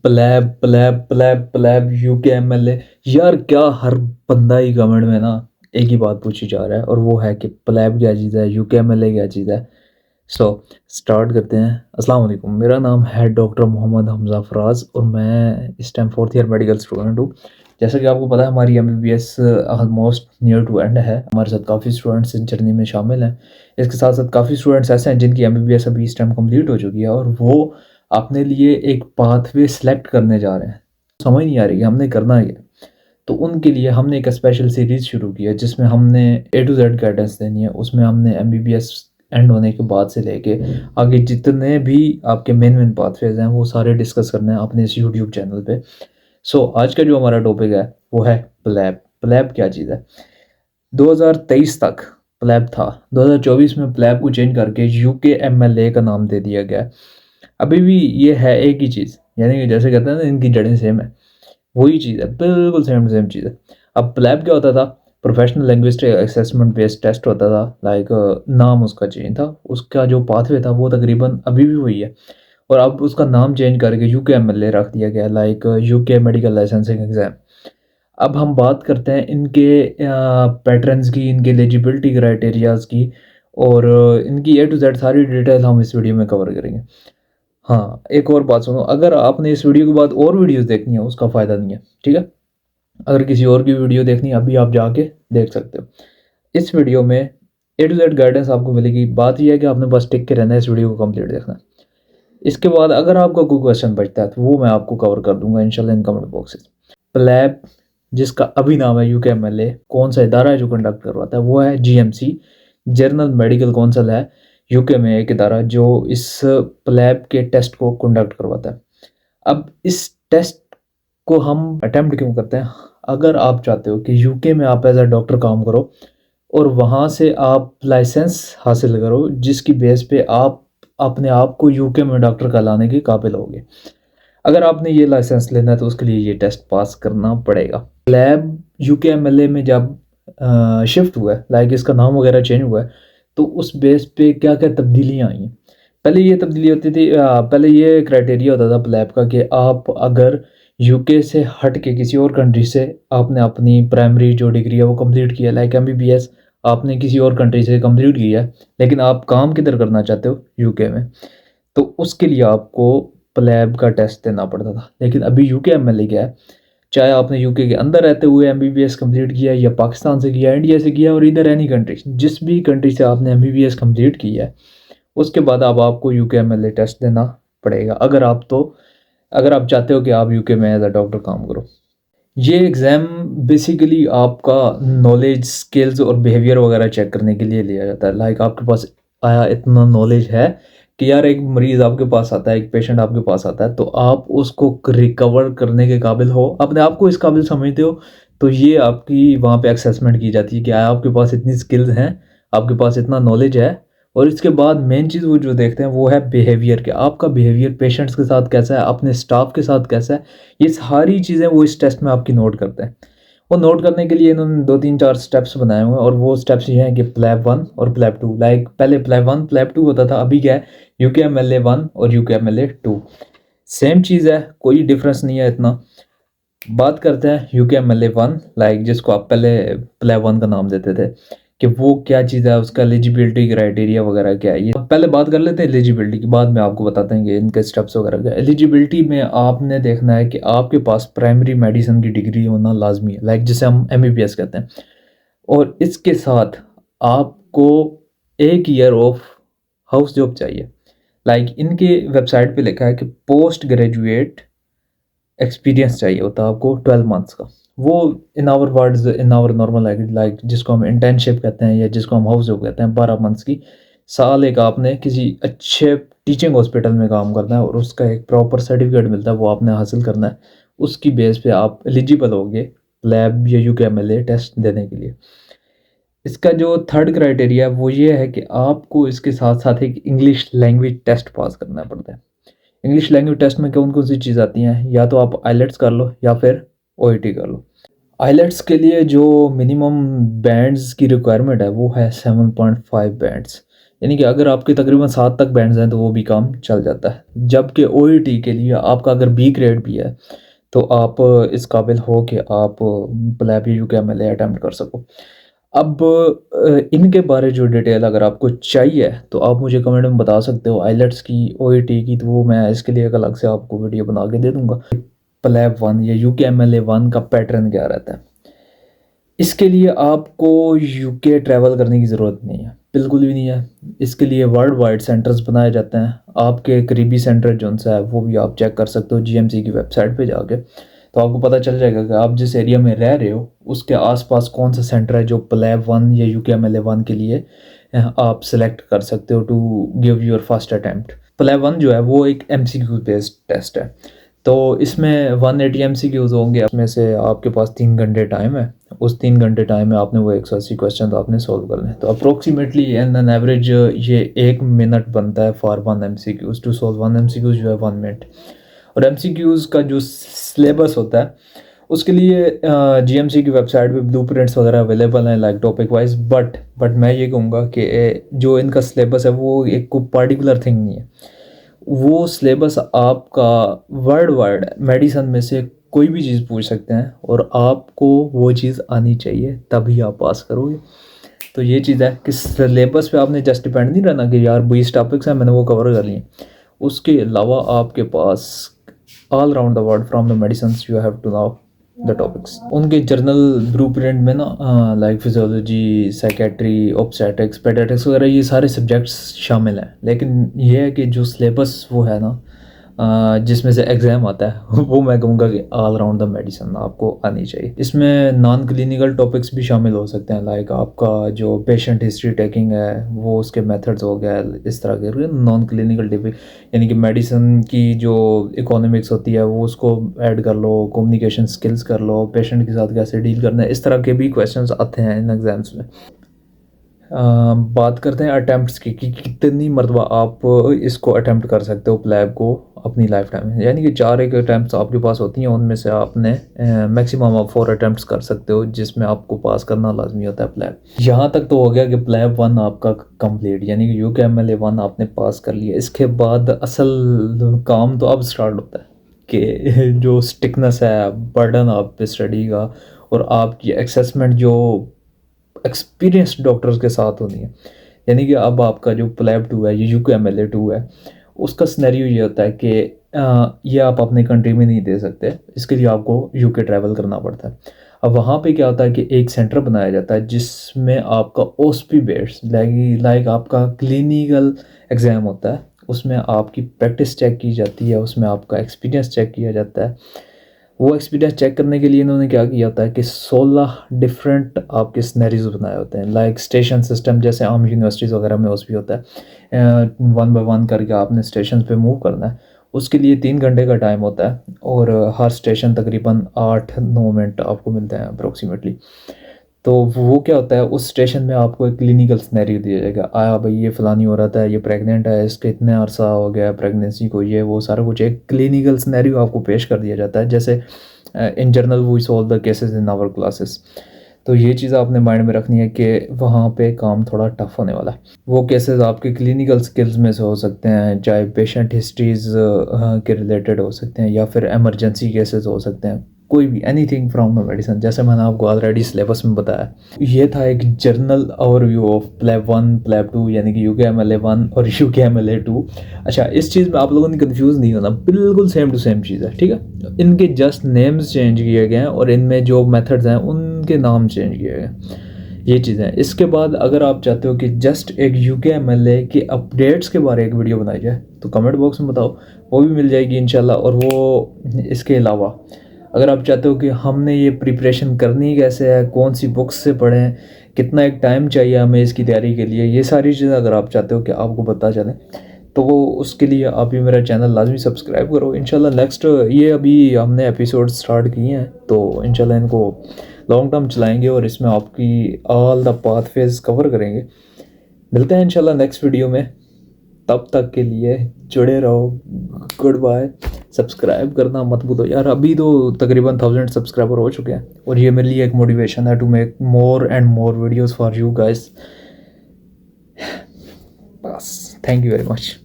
PLAB PLAB PLAB PLAB UK MLA. यार क्या हर बंदा ही कमेंट में ना एक ही बात पूछी जा रहा है और वो है कि प्लैब क्या चीज़ है, यूके एमएलए क्या चीज़ है। सो स्टार्ट करते हैं। अस्सलाम वालेकुम, मेरा नाम है डॉक्टर मोहम्मद हमजा फराज और मैं इस time fourth year medical student हूँ। जैसा कि आपको पता है हमारी MBBS almost near to end है। हमारे साथ काफ़ी स्टूडेंट्स इस जर्नी में शामिल हैं। इसके साथ साथ काफ़ी स्टूडेंट्स ऐसे हैं जिनकी एमबीबीएस अभी इस टाइम कंप्लीट हो चुकी है और वो अपने लिए एक पाथवे सेलेक्ट करने जा रहे हैं। समझ नहीं आ रही कि हमने करना क्या है। तो उनके लिए हमने एक स्पेशल सीरीज़ शुरू की है जिसमें हमने ए टू जेड गाइडेंस देनी है। उसमें हमने एमबीबीएस एंड होने के बाद से लेके आगे जितने भी आपके मेन मेन पाथवेज हैं वो सारे डिस्कस करने हैं अपने इस यूट्यूब चैनल पे। सो आज का जो हमारा टॉपिक है वो है प्लैब। प्लैब क्या चीज़ है? 2023 तक प्लैब था, 2024 में प्लैब को चेंज करके यूके एमएलए का नाम दे दिया गया। अभी भी ये है एक ही चीज़, यानी कि जैसे कहते हैं ना इनकी जड़ें सेम है, वही चीज़ है, बिल्कुल सेम सेम चीज़ है। अब प्लैब क्या होता था? प्रोफेशनल लैंग्वेजिस्टिक असेसमेंट बेस्ड टेस्ट होता था। लाइक नाम उसका चेंज था, उसका जो पाथवे था वो तकरीबन अभी भी वही है। और अब उसका नाम चेंज करके यूके एमएलए रख दिया गया, like UK medical licensing exam. अब हम बात करते हैं इनके पैटर्न्स की, इनके एलिजिबिलिटी क्राइटेरियाज़ की और इनकी ए टू जेड सारी डिटेल हम इस वीडियो में कवर करेंगे। हाँ, एक और बात सुनो, अगर आपने इस वीडियो के बाद और वीडियोस देखनी है उसका फ़ायदा नहीं है, ठीक है? अगर किसी और की वीडियो देखनी है अभी आप जाके देख सकते हो। इस वीडियो में ए टू जेड गाइडेंस आपको मिलेगी। बात यह है कि आपने बस टिक के रहना है, इस वीडियो को कंप्लीट देखना है। इसके बाद अगर आपका कोई क्वेश्चन बचता है तो वो मैं आपको कवर कर दूंगा इंशाल्लाह इन कमेंट बॉक्सेस। प्लैब जिसका अभी नाम है यूके एमएलए, कौन सा इदारा है जो कंडक्ट करवाता है? वो है जीएमसी, जर्नल मेडिकल काउंसिल है यूके में एक इदारा जो इस प्लैब के टेस्ट को कंडक्ट करवाता है। अब इस टेस्ट को हम अटेम्प्ट क्यों करते हैं? अगर आप चाहते हो कि यूके में आप एज अ डॉक्टर काम करो और वहाँ से आप लाइसेंस हासिल करो जिसकी बेस पे आप अपने आप को यूके में डॉक्टर कहलाने के काबिल होगे। अगर आपने ये लाइसेंस लेना है तो उसके लिए ये टेस्ट पास करना पड़ेगा। लैब यूके एमएलए में जब शिफ्ट हुआ है, लाइक इसका नाम वगैरह चेंज हुआ है, तो उस बेस पे क्या क्या तब्दीलियाँ आई हैं। पहले ये तब्दीली होती थी, पहले ये क्राइटेरिया होता था प्लैब का कि आप अगर यूके से हट के किसी और कंट्री से आपने अपनी प्राइमरी जो डिग्री है वो कंप्लीट किया, लाइक एमबीबीएस आपने किसी और कंट्री से कंप्लीट किया है लेकिन आप काम किधर करना चाहते हो? यूके में। तो उसके लिए आपको प्लैब का टेस्ट देना पड़ता था। लेकिन अभी यूके एमएलए क्या है, चाहे आपने यूके के अंदर रहते हुए एमबीबीएस कंप्लीट किया या पाकिस्तान से किया, इंडिया से किया और इधर एनी कंट्री, जिस भी कंट्री से आपने एमबीबीएस कंप्लीट किया है उसके बाद अब आपको यूके एमएलए टेस्ट देना पड़ेगा। अगर आप चाहते हो कि आप यूके में एज अ डॉक्टर काम करो। ये एग्ज़ाम बेसिकली आपका नॉलेज, स्किल्स और बिहेवियर वगैरह चेक करने के लिए लिया जाता है। लाइक आपके पास आया इतना नॉलेज है कि यार एक मरीज़ आपके पास आता है, एक पेशेंट आपके पास आता है, तो आप उसको रिकवर करने के काबिल हो, अपने आप को इस काबिल समझते हो, तो ये आपकी वहाँ पे असेसमेंट की जाती है कि आपके पास इतनी स्किल्स हैं, आपके पास इतना नॉलेज है। और इसके बाद मेन चीज़ वो जो देखते हैं वो है बिहेवियर, कि आपका बिहेवियर पेशेंट्स के साथ कैसा है, अपने स्टाफ के साथ कैसा है। ये सारी चीज़ें वो इस टेस्ट में आपकी नोट करते हैं। और नोट करने के लिए इन्होंने 2 3 4 स्टेप्स बनाए हुए हैं और वो स्टेप्स ये हैं कि प्लैब 1 और प्लैब 2। लाइक पहले प्लैब 1 प्लैब 2 होता था, अभी क्या है, यूके एमएलए 1 और यूके एमएलए 2। सेम चीज़ है, कोई डिफरेंस नहीं है इतना। बात करते हैं यूके एमएलए 1, लाइक जिसको आप पहले प्लैब 1 का नाम देते थे, कि वो क्या चीज़ है, उसका एलिजिबिलिटी क्राइटेरिया वगैरह क्या है। ये पहले बात कर लेते हैं एलिजिबिलिटी की, बाद में आपको बताते हैं कि इनके स्टेप्स वगैरह क्या है। एलिजिबिलिटी में आपने देखना है कि आपके पास प्राइमरी मेडिसिन की डिग्री होना लाजमी है, लाइक जिसे हम एमबीबीएस कहते हैं। और इसके साथ आपको 1 ईयर ऑफ हाउस जॉब चाहिए। लाइक इनके वेबसाइट पे लिखा है कि पोस्ट ग्रेजुएट एक्सपीरियंस चाहिए होता है आपको 12 मंथ्स का। वो in our words, in our normal language, like जिसको हम इंटर्नशिप कहते हैं या जिसको हम हाउस जॉब कहते हैं, 12 मंथ्स की। साल एक आपने किसी अच्छे टीचिंग हॉस्पिटल में काम करना है और उसका एक प्रॉपर सर्टिफिकेट मिलता है, वो आपने हासिल करना है। उसकी बेस पे आप एलिजिबल होगे लैब या यूके एमएलए टेस्ट देने के लिए। इसका जो थर्ड क्राइटेरिया है वो ये है कि आपको इसके साथ साथ एक इंग्लिश लैंग्वेज टेस्ट पास करना पड़ता है। इंग्लिश लैंग्वेज टेस्ट में कौन कौन सी चीज़ आती हैं? या तो आप आइलेट्स कर लो या फिर ओईटी कर लो। आइलेट्स के लिए जो मिनिमम बैंड्स की रिक्वायरमेंट है वो है 7.5 बैंड्स, यानी कि अगर आपके तकरीबन 7 तक बैंड्स हैं तो वो भी काम चल जाता है। जबकि ओईटी के लिए आपका अगर बी ग्रेड भी है तो आप इस काबिल हो कि आप प्लेब या यूकेएमएल अटेम्प्ट कर सको। अब इनके बारे जो डिटेल अगर आपको चाहिए तो आप मुझे कमेंट में बता सकते हो। आइलेट्स की, ओईटी की, तो वो मैं इसके लिए एक अलग से आपको वीडियो बना के दे दूँगा। प्लेब 1 या यूकेएमएल 1 का पैटर्न क्या रहता है। इसके लिए आपको यूके ट्रैवल करने की ज़रूरत नहीं है, बिल्कुल भी नहीं है। इसके लिए वर्ल्ड वाइड सेंटर्स बनाए जाते हैं। आपके करीबी सेंटर जो सा है वो भी आप चेक कर सकते हो जीएमसी की वेबसाइट पे जाके। तो आपको पता चल जाएगा कि आप जिस एरिया में रह रहे हो उसके आसपास कौन सा सेंटर है जो प्लेब 1 या यूकेएमएल 1 के लिए आप सेलेक्ट कर सकते हो to give your first attempt. PLAB 1 जो है वो एक एमसीक्यू बेस्ड टेस्ट है। तो इसमें 180 एमसीक्यूज होंगे। उसमें से आपके पास 3 घंटे टाइम है। उस 3 घंटे टाइम में आपने वो 180 क्वेश्चन आपने सॉल्व करने हैं। तो अप्रोक्सीमेटली एन एन एवरेज ये 1 मिनट बनता है for 1 MCQs. To solve 1 MCQs जो है 1 मिनट। और एमसीक्यूज का जो सिलेबस होता है उसके लिए जीएमसी की वेबसाइट पे ब्लूप्रिंट्स वगैरह अवेलेबल हैं लाइक टॉपिक वाइज। बट मैं ये कहूँगा कि जो इनका सिलेबस है वो एक को पर्टिकुलर थिंग नहीं है। वो सिलेबस आपका वर्ल्ड वाइड मेडिसन में से कोई भी चीज़ पूछ सकते हैं और आपको वो चीज़ आनी चाहिए तभी आप पास करोगे। तो ये चीज़ है कि सिलेबस पे आपने जस्ट डिपेंड नहीं रहना कि यार 20 टॉपिक्स हैं मैंने वो कवर कर लिए। उसके अलावा आपके पास all round the world from the medicine you have to now the topics. उनके जर्नल ब्लूप्रिंट में ना like physiology, psychiatry, obstetrics, paediatrics वगैरह ये सारे सब्जेक्ट्स शामिल हैं। लेकिन ये है कि जो सिलेबस वो है ना जिसमें से एग्ज़ाम आता है वो मैं कहूँगा कि ऑल राउंड द मेडिसिन आपको आनी चाहिए। इसमें नॉन क्लिनिकल टॉपिक्स भी शामिल हो सकते हैं लाइक आपका जो पेशेंट हिस्ट्री टेकिंग है वो उसके मेथड्स हो गया इस तरह के नॉन क्लिनिकल टिप। यानी कि मेडिसिन की जो इकोनॉमिक्स होती है वो उसको ऐड कर लो, कम्युनिकेशन स्किल्स कर लो, पेशेंट के साथ कैसे डील करना है, इस तरह के भी क्वेश्चंस आते हैं इन एग्ज़ाम्स में। बात करते हैं अटैम्प्ट्स की कि कितनी मरतबा आप इसको अटैम्प्ट कर सकते हो प्लैब को अपनी लाइफ टाइम में। यानी कि 4 एक अटैम्प्ट्स आपके पास होती हैं, उनमें से आपने मैक्सिमम आप 4 अटैम्प्ट्स कर सकते हो जिसमें आपको पास करना लाजमी होता है प्लैब। यहाँ तक तो हो गया कि प्लैब 1 आपका कंप्लीट, यानी कि यूकेएमएल 1 आपने पास कर लिया। इसके बाद असल काम तो अब स्टार्ट होता है कि जो स्टिकनेस है, बर्डन आप पे स्टडी का और आपकी असेसमेंट जो एक्सपीरियंस्ड डॉक्टर्स के साथ होनी है। यानी कि अब आपका जो प्लैब 2 है, ये यूकेएमएल 2 है, उसका सिनेरियो ये होता है कि ये आप अपने कंट्री में नहीं दे सकते, इसके लिए आपको यूके ट्रैवल करना पड़ता है। अब वहाँ पे क्या होता है कि एक सेंटर बनाया जाता है जिसमें आपका ओएसपी बेस्ड लाइक आपका क्लिनिकल एग्ज़ाम होता है, उसमें आपकी प्रैक्टिस चेक की जाती है, उसमें आपका एक्सपीरियंस चेक किया जाता है। वो एक्सपीरियंस चेक करने के लिए इन्होंने क्या किया होता है कि 16 डिफरेंट आपके स्नैरियोज बनाए होते हैं लाइक स्टेशन सिस्टम, जैसे आम यूनिवर्सिटीज़ वगैरह में उस भी होता है। 1 बाय 1 करके आपने स्टेशन पे मूव करना है। उसके लिए 3 घंटे का टाइम होता है और हर स्टेशन तकरीबन 8-9 मिनट आपको मिलते हैं अप्रोक्सीमेटली। तो वो क्या होता है, उस स्टेशन में आपको एक क्लिनिकल सिनेरियो दिया जाएगा। आया भाई ये फ़लानी औरत है, ये प्रेग्नेंट है, इसके इतने अरसा हो गया प्रेगनेंसी को, ये वो सारा कुछ एक क्लिनिकल सिनेरियो आपको पेश कर दिया जाता है। जैसे in general we solve the cases in our classes. तो ये चीज़ आपने माइंड में रखनी है कि वहाँ पे काम थोड़ा टफ होने वाला है। वो केसेस आपके क्लिनिकल स्किल्स में से हो सकते हैं, चाहे पेशेंट हिस्ट्रीज़ के रिलेटेड हो सकते हैं या फिर एमरजेंसी केसेस हो सकते हैं, कोई भी एनीथिंग फ्रॉम द मेडिसिन, जैसे मैंने आपको ऑलरेडी सिलेबस में बताया। ये था एक journal overview of PLAB 1, PLAB 2 यानी कि यूकेएमएल 1 और यूकेएमएल 2। अच्छा, इस चीज़ में आप लोगों ने कंफ्यूज नहीं होना, बिल्कुल सेम टू सेम चीज़ है, ठीक है। इनके जस्ट नेम्स चेंज किए गए हैं और इनमें जो मेथड्स हैं उनके नाम चेंज किए गए हैं, ये चीज़ें। इसके बाद अगर आप चाहते हो कि जस्ट एक यूकेएमएल के अपडेट्स के बारे में एक वीडियो बनाई जाए तो कमेंट बॉक्स में बताओ, वो भी मिल जाएगी इंशाल्लाह। और वो इसके अलावा अगर आप चाहते हो कि हमने ये प्रिपरेशन करनी कैसे है, कौन सी बुक्स से पढ़ें, कितना एक टाइम चाहिए हमें इसकी तैयारी के लिए, ये सारी चीज़ें अगर आप चाहते हो कि आपको पता चले तो वो उसके लिए आप भी मेरा चैनल लाजमी सब्सक्राइब करो। इंशाल्लाह नेक्स्ट ये अभी हमने एपिसोड स्टार्ट किए हैं तो इंशाल्लाह इनको लॉन्ग टर्म चलाएंगे और इसमें आपकी ऑल द पाथवेज कवर करेंगे। मिलते हैं इंशाल्लाह नेक्स्ट वीडियो में, तब तक के लिए जुड़े रहो। Good bye. सब्सक्राइब करना मत भूलो यार, अभी तो तकरीबन 1000 सब्सक्राइबर हो चुके हैं और ये मेरे लिए एक मोटिवेशन है to make more and more videos for you guys. बस थैंक यू वेरी मच।